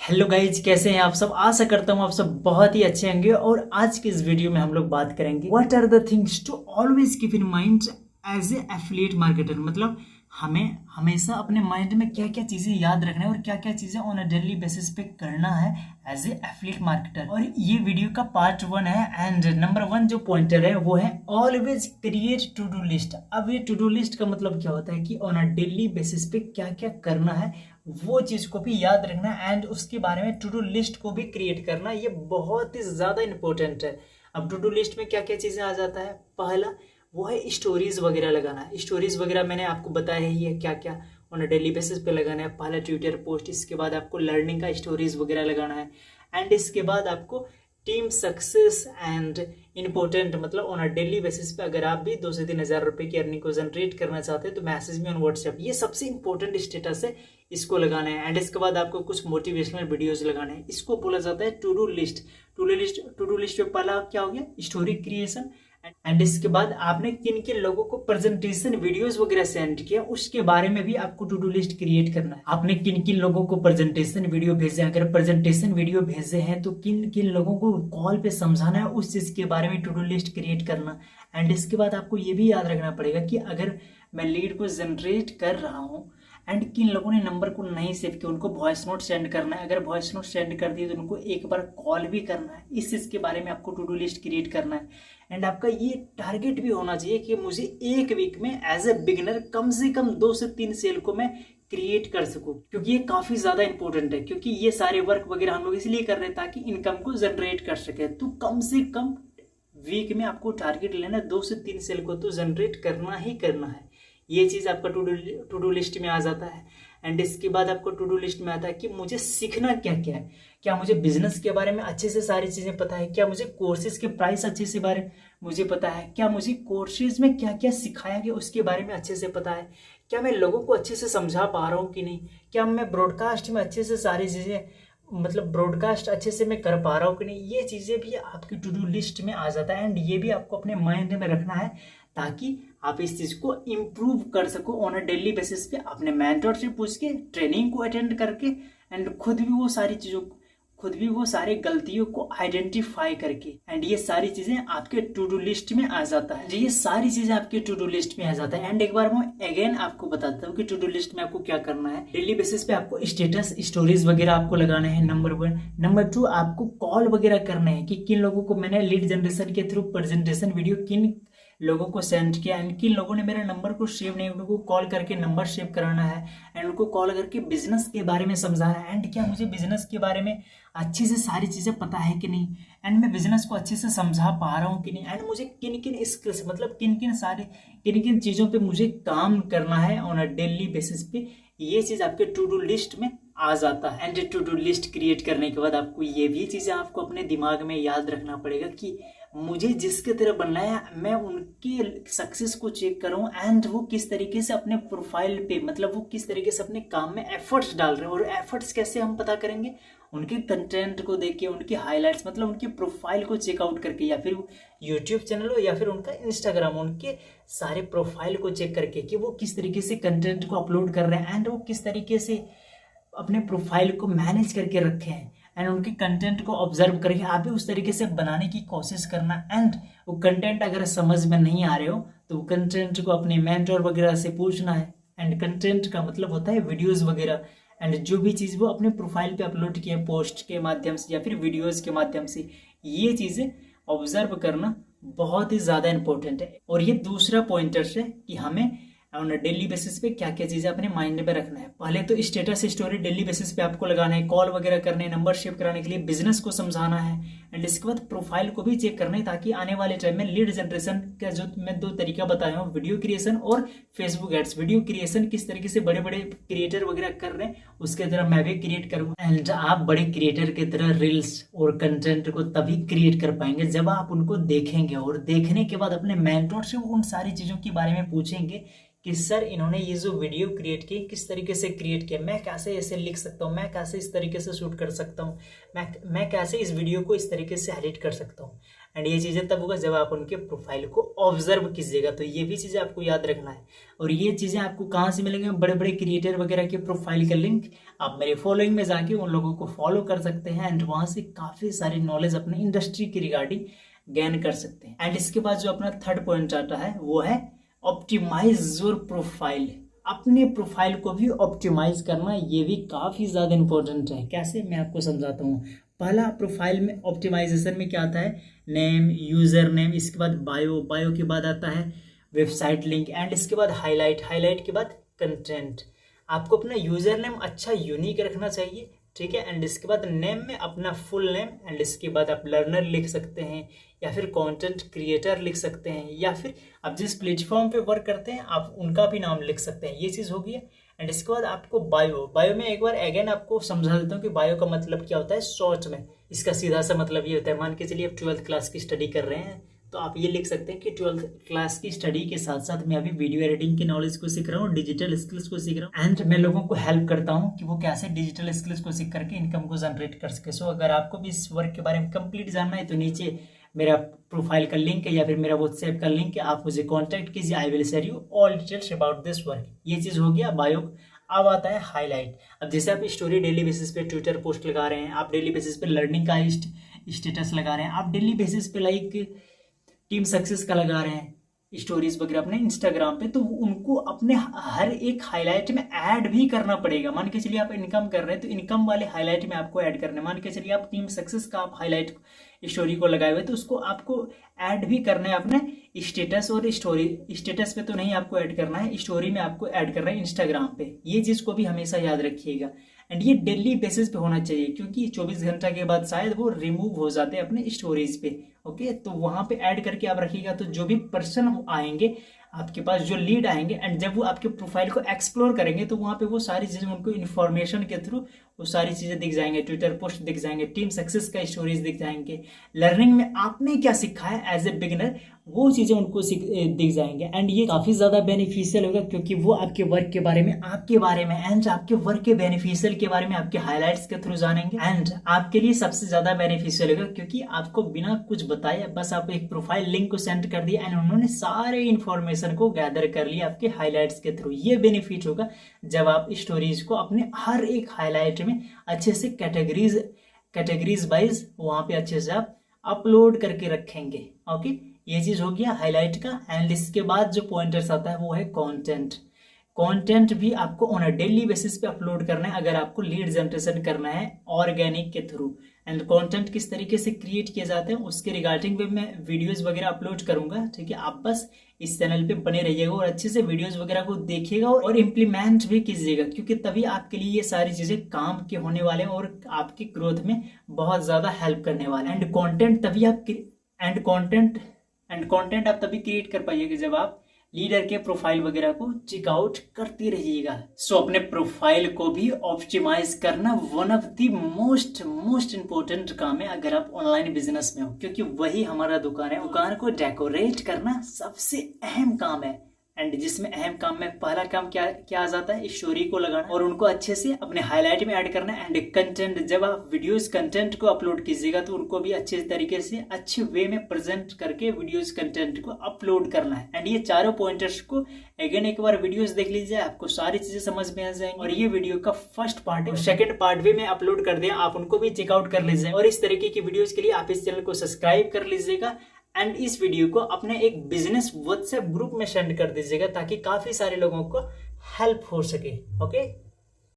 Hello guys, कैसे हैं आप सब। आशा करता हूँ आप सब बहुत ही अच्छे होंगे। और आज की इस वीडियो में हम लोग बात करेंगे what are the things to always keep in mind as a affiliate marketer. मतलब हमें हमेशा अपने माइंड में क्या क्या चीज़ें याद रखना है और क्या क्या चीज़ें ऑन अ डेली बेसिस पे करना है एज ए एफिलिएट मार्केटर। और ये वीडियो का पार्ट 1 है एंड नंबर 1 जो पॉइंटर है वो है always create to do list. अब ये टू डू लिस्ट का मतलब क्या होता है कि ऑन अ डेली बेसिस पे क्या क्या करना है वो चीज को भी याद रखना एंड उसके बारे में टू डू लिस्ट को भी क्रिएट करना, ये बहुत ही ज्यादा इंपॉर्टेंट है। अब टू डू लिस्ट में क्या क्या चीजें आ जाता है, पहला वो है स्टोरीज वगैरह लगाना। स्टोरीज वगैरह मैंने आपको बताया ही है क्या क्या ऑन डेली बेसिस पे लगाना है। पहला ट्विटर पोस्ट, इसके बाद आपको लर्निंग का स्टोरीज वगैरह लगाना है एंड इसके बाद आपको टीम सक्सेस एंड इम्पोर्टेंट, मतलब ऑन अ डेली बेसिस पे अगर आप भी 2 से 3 हज़ार रुपए की अर्निंग को जनरेट करना चाहते हैं तो मैसेज में ऑन व्हाट्सएप, ये सबसे इंपॉर्टेंट स्टेटस है, इसको लगाना है। एंड इसके बाद आपको कुछ मोटिवेशनल वीडियोस लगाने हैं, इसको बोला जाता है to do list. To do list में पहला क्या हो गया, स्टोरी क्रिएशन। एंड इसके बाद आपने किन किन लोगों को प्रेजेंटेशन वीडियोस वगैरह सेंड किया उसके बारे में भी आपको टू डू लिस्ट क्रिएट करना है। आपने किन किन लोगों को प्रेजेंटेशन वीडियो भेजे, अगर प्रेजेंटेशन वीडियो भेजे हैं तो किन किन लोगों को कॉल पे समझाना है, उस चीज के बारे में टू डू लिस्ट क्रिएट करना। एंड इसके बाद आपको ये भी याद रखना पड़ेगा कि अगर मैं लीड को जनरेट कर रहा हूँ एंड किन लोगों ने नंबर को नहीं सेव किया उनको वॉइस नोट सेंड करना है, अगर वॉइस नोट सेंड कर दिए तो उनको एक बार कॉल भी करना है। इस चीज़ के बारे में आपको टू डू लिस्ट क्रिएट करना है। एंड आपका ये टारगेट भी होना चाहिए कि मुझे एक वीक में एज ए बिगिनर कम से कम 2 से 3 सेल को मैं क्रिएट कर सकूं, क्योंकि ये काफी ज्यादा इंपॉर्टेंट है। क्योंकि ये सारे वर्क वगैरह हम लोग इसलिए कर रहे हैं ताकि इनकम को जनरेट कर सके। तो कम से कम वीक में आपको टारगेट लेना 2 से 3 सेल को तो जनरेट करना ही करना है। ये चीज आपका टू डू लिस्ट में आ जाता है। एंड इसके बाद आपको टू डू लिस्ट में आता है कि मुझे सीखना क्या क्या है, क्या मुझे बिजनेस के बारे में अच्छे से सारी चीजें पता है, क्या मुझे कोर्सेज के प्राइस अच्छे से बारे में मुझे पता है, क्या मुझे कोर्सेज में क्या क्या सिखाया गया उसके बारे में अच्छे से पता है, क्या मैं लोगों को अच्छे से समझा पा रहा हूँ कि नहीं, क्या मैं ब्रॉडकास्ट में अच्छे से सारी चीजें, मतलब ब्रॉडकास्ट अच्छे से मैं कर पा रहा हूँ कि नहीं। ये चीजें भी आपकी टू डू लिस्ट में आ जाता है एंड ये भी आपको अपने माइंड में रखना है ताकि आप इस चीज को इम्प्रूव कर सको ऑन अ डेली बेसिस पे, अपने मेंटर से पूछ के, ट्रेनिंग को अटेंड करके एंड खुद भी वो सारी गलतियों को आइडेंटिफाई करके। एंड ये सारी चीजें आपके टू डू लिस्ट में आ जाता है, ये सारी चीजें आपके टू डू लिस्ट में आ जाता है। एंड एक बार मैं अगेन आपको बताता हूँ कि टू डू लिस्ट में आपको क्या करना है। डेली बेसिस पे आपको स्टेटस स्टोरीज वगैरह आपको लगाने हैं, नंबर 1। नंबर 2 आपको कॉल वगैरह करने हैं कि किन लोगों को मैंने लीड जनरेशन के थ्रू प्रेजेंटेशन वीडियो किन लोगों को सेंड किया एंड किन लोगों ने मेरे नंबर को सेव नहीं, उनको कॉल करके नंबर सेव कराना है एंड उनको कॉल करके बिजनेस के बारे में समझाना है। एंड क्या मुझे बिजनेस के बारे में अच्छे से सारी चीज़ें पता है कि नहीं, एंड मैं बिजनेस को अच्छे से समझा पा रहा हूँ कि नहीं, एंड मुझे किन किन स्किल्स, मतलब किन किन चीज़ों पे मुझे काम करना है ऑन अ डेली बेसिस पे। ये चीज़ आपके टू डू लिस्ट में आ जाता है। And to do list create करने के बाद आपको ये भी चीज़ें आपको अपने दिमाग में याद रखना पड़ेगा कि मुझे जिसके तरह बनना है मैं उनके सक्सेस को चेक करूं एंड वो किस तरीके से अपने प्रोफाइल पे, मतलब वो किस तरीके से अपने काम में एफर्ट्स डाल रहे हैं। और एफर्ट्स कैसे हम पता करेंगे, उनके कंटेंट को देख के, उनके हाइलाइट्स, मतलब उनके प्रोफाइल को चेकआउट करके, या फिर यूट्यूब चैनल हो या फिर उनका इंस्टाग्राम, उनके सारे प्रोफाइल को चेक करके कि वो किस तरीके से कंटेंट को अपलोड कर रहे हैं एंड वो किस तरीके से अपने प्रोफाइल को मैनेज करके रखे हैं एंड उनके कंटेंट को ऑब्जर्व करके आप भी उस तरीके से बनाने की कोशिश करना। एंड वो कंटेंट अगर समझ में नहीं आ रहे हो तो वो कंटेंट को अपने मेंटर वगैरह से पूछना है। एंड कंटेंट का मतलब होता है वीडियोस वगैरह, एंड जो भी चीज़ वो अपने प्रोफाइल पे अपलोड किए पोस्ट के माध्यम से या फिर वीडियोस के माध्यम से, ये चीज़ें ऑब्जर्व करना बहुत ही ज़्यादा इंपॉर्टेंट है। और ये दूसरा पॉइंटर है कि हमें ऑन डेली बेसिस पे क्या क्या चीजें अपने माइंड में रखना है। पहले तो स्टेटस स्टोरी डेली बेसिस पे आपको लगाना है, कॉल वगैरह करने, नंबर शेव कराने के लिए, बिजनेस को समझाना है एंड इसके बाद प्रोफाइल को भी चेक करना है ताकि आने वाले टाइम में लीड जनरेशन का जो मैं 2 तरीका बताया हूँ, वीडियो क्रिएशन और फेसबुक एड्स। वीडियो क्रिएशन किस तरीके से बड़े बड़े क्रिएटर वगैरह कर रहे हैं उसके तरह मैं भी क्रिएट करूँ एंड आप बड़े क्रिएटर की तरह रील्स और कंटेंट को तभी क्रिएट कर पाएंगे जब आप उनको देखेंगे और देखने के बाद अपने मेंटर से उन सारी चीजों के बारे में पूछेंगे कि सर इन्होंने ये जो वीडियो क्रिएट की किस तरीके से क्रिएट किया, मैं कैसे ऐसे लिख सकता हूँ, मैं कैसे इस तरीके से शूट कर सकता हूँ, मैं कैसे इस वीडियो को इस तरीके तरीके से हाईलाइट कर सकता हूँ। एंड ये चीज़ें तब होगा जब आप उनके प्रोफाइल को ऑब्जर्व कीजिएगा। तो ये भी चीज़ें आपको याद रखना है। और ये चीज़ें आपको कहाँ से मिलेंगे? बड़े बड़े क्रिएटर वगैरह के प्रोफाइल का लिंक आप मेरे फॉलोइंग में जाके उन लोगों को फॉलो कर सकते हैं एंड वहाँ से काफ़ी सारी नॉलेज अपने इंडस्ट्री के रिगार्डिंग गेन कर सकते हैं। एंड इसके बाद जो अपना थर्ड पॉइंट आता है वो है ऑप्टिमाइज योर प्रोफाइल। अपने प्रोफाइल को भी ऑप्टिमाइज करना ये भी काफ़ी ज़्यादा इंपॉर्टेंट है। कैसे, मैं आपको समझाता हूँ। पहला प्रोफाइल में ऑप्टिमाइजेशन में क्या आता है? नेम, यूज़र नेम, इसके बाद बायो, बायो के बाद आता है वेबसाइट लिंक एंड इसके बाद हाईलाइट, हाईलाइट के बाद कंटेंट। आपको अपना यूज़र नेम अच्छा यूनिक रखना चाहिए, ठीक है। एंड इसके बाद नेम में अपना फुल नेम एंड इसके बाद आप लर्नर लिख सकते हैं या फिर कंटेंट क्रिएटर लिख सकते हैं या फिर आप जिस प्लेटफॉर्म पे वर्क करते हैं आप उनका भी नाम लिख सकते हैं। ये चीज़ हो गई है। एंड इसके बाद आपको बायो, बायो में एक बार अगेन आपको समझा देता हूँ कि बायो का मतलब क्या होता है शॉर्ट में। इसका सीधा सा मतलब ये होता है, मान के चलिए आप 12th क्लास की स्टडी कर रहे हैं तो आप ये लिख सकते हैं कि 12th क्लास की स्टडी के साथ साथ मैं अभी वीडियो एडिटिंग की नॉलेज को सीख रहा हूँ, डिजिटल स्किल्स को सीख रहा हूँ एंड मैं लोगों को हेल्प करता हूँ कि वो कैसे डिजिटल स्किल्स को सीख करके इनकम को जनरेट कर सके। सो अगर आपको भी इस वर्क के बारे में कंप्लीट जानना है तो नीचे मेरा प्रोफाइल का लिंक है या फिर मेरा व्हाट्सएप का लिंक है, आप मुझे कॉन्टैक्ट कीजिए। I will share you all details about this work. ये चीज़ हो गया बायो। अब आता है हाईलाइट। अब जैसे आप स्टोरी डेली बेसिस पे ट्विटर पोस्ट लगा रहे हैं, आप डेली बेसिस पे लर्निंग का स्टेटस लगा रहे हैं, आप डेली बेसिस पे लाइक टीम सक्सेस का लगा रहे हैं स्टोरीज वगैरह अपने इंस्टाग्राम पे, तो उनको अपने हर एक हाईलाइट में ऐड भी करना पड़ेगा। मान के चलिए आप इनकम कर रहे हैं तो इनकम वाले हाईलाइट में आपको ऐड करना है। मान के चलिए आप टीम सक्सेस का आप हाईलाइट स्टोरी को लगाए हुए तो उसको आपको ऐड भी करना है अपने स्टेटस। और स्टोरी स्टेटस पे तो नहीं आपको ऐड करना है, स्टोरी में आपको ऐड करना है इंस्टाग्राम पे। ये चीज़ को भी हमेशा याद रखिएगा। एंड ये डेली बेसिस पे होना चाहिए क्योंकि 24 घंटा के बाद शायद वो रिमूव हो जाते हैं अपने स्टोरेज पे। ओके, तो वहां पे ऐड करके आप रखिएगा तो जो भी पर्सन आएंगे आपके पास, जो लीड आएंगे एंड जब वो आपके प्रोफाइल को एक्सप्लोर करेंगे तो वहां पे वो सारी चीजें उनको इन्फॉर्मेशन के थ्रू वो सारी चीजें दिख जाएंगे। ट्विटर पोस्ट दिख जाएंगे, टीम सक्सेस का स्टोरीज दिख जाएंगे, लर्निंग में आपने क्या सीखा है एज ए बिगिनर वो चीजें उनको दिख जाएंगे। एंड ये काफी ज्यादा बेनिफिशियल होगा क्योंकि वो आपके वर्क के बारे में, आपके बारे में एंड आपके वर्क के बेनिफिशियल के बारे में आपके हाईलाइट्स के थ्रू जानेंगे। एंड आपके लिए सबसे ज्यादा बेनिफिशियल होगा क्योंकि आपको बिना कुछ बताए बस आप एक प्रोफाइल लिंक को सेंड कर दिया एंड उन्होंने सारे इंफॉर्मेशन को गैदर कर लिया आपके हाईलाइट्स के थ्रू। ये बेनिफिट होगा जब आप स्टोरीज को अपने हर एक हाईलाइट में अच्छे से कैटेगरीज वाइज वहां पे अच्छे से आप अपलोड करके रखेंगे। ओके, ये चीज हो गया हाईलाइट का। एंड इसके बाद जो पॉइंटर्स आता है वो है कंटेंट। कंटेंट भी आपको ऑन अ डेली बेसिस पे अपलोड करना है अगर आपको लीड जनरेशन करना है ऑर्गेनिक के थ्रू। एंड कंटेंट किस तरीके से क्रिएट किए जाते हैं उसके रिगार्डिंग पे मैं वीडियोस वगैरह अपलोड करूंगा, ठीक है। आप बस इस चैनल पे बने रहिएगा और अच्छे से वीडियोस वगैरह को देखिएगा और इम्प्लीमेंट भी कीजिएगा क्योंकि तभी आपके लिए ये सारी चीजें काम के होने वाले हैं और आपकी ग्रोथ में बहुत ज्यादा हेल्प करने वाले हैं। एंड कंटेंट तभी आप कंटेंट आप तभी क्रिएट कर पाइएगा जब आप लीडर के प्रोफाइल वगैरह को चेकआउट करते रहिएगा। सो अपने प्रोफाइल को भी ऑप्टिमाइज करना one of the most important काम है अगर आप ऑनलाइन बिजनेस में हो, क्योंकि वही हमारा दुकान है। दुकान को डेकोरेट करना सबसे अहम काम है। एंड जिसमें अहम काम में पहला काम क्या आ जाता है, स्टोरी को लगाना और उनको अच्छे से अपने हाईलाइट में ऐड करना। एंड कंटेंट, जब आप वीडियोस कंटेंट को अपलोड कीजिएगा तो उनको भी अच्छे तरीके से अच्छे वे में प्रेजेंट करके वीडियोस कंटेंट को अपलोड करना है। एंड ये चारों पॉइंटर्स को अगेन एक बार वीडियोस देख लीजिए, आपको सारी चीजें समझ में आ जाएंगी। और ये वीडियो का फर्स्ट पार्ट है, सेकंड पार्ट भी मैं अपलोड कर दिया, आप उनको भी चेकआउट कर लीजिए। और इस तरीके की वीडियोस के लिए आप इस चैनल को सब्सक्राइब कर लीजिएगा एंड इस वीडियो को अपने एक बिजनेस व्हाट्सएप ग्रुप में सेंड कर दीजिएगा ताकि काफी सारे लोगों को हेल्प हो सके। ओके।